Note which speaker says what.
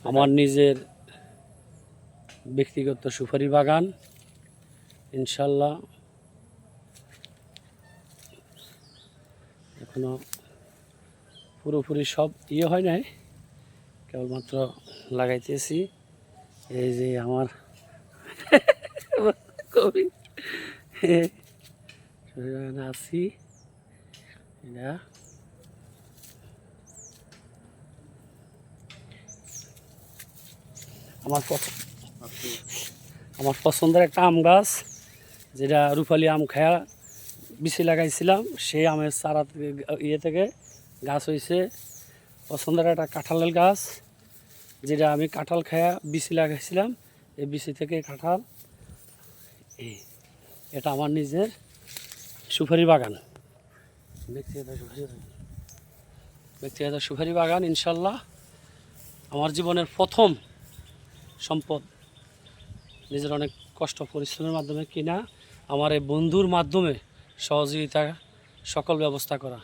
Speaker 1: আমার নিজের ব্যক্তিগত সুপারি বাগান, ইনশাল্লাহ এখনো পুরোপুরি সব হয় নাই, কেবলমাত্র লাগাইতেছি। এই যে আমার কবি আছি, এটা আমার পছন্দের একটা আম গাছ, যেটা রূপালী আম খায়া বিচি লাগাইছিলাম, সেই আমের চারা থেকে থেকে গাছ হয়েছে। পছন্দের একটা কাঁঠালের গাছ, যেটা আমি কাঁঠাল খায়া বিচি লাগাইছিলাম, এই বিচি থেকে কাঁঠাল। এটা আমার নিজের সুপারি বাগান, ব্যক্তিগত সুপারি বাগান। ইনশাল্লাহ আমার জীবনের প্রথম সম্পদ, নিজের অনেক কষ্ট পরিশ্রমের মাধ্যমে কিনা, আমার এই বন্ধুর মাধ্যমে সহযোগিতা সকল ব্যবস্থা করা।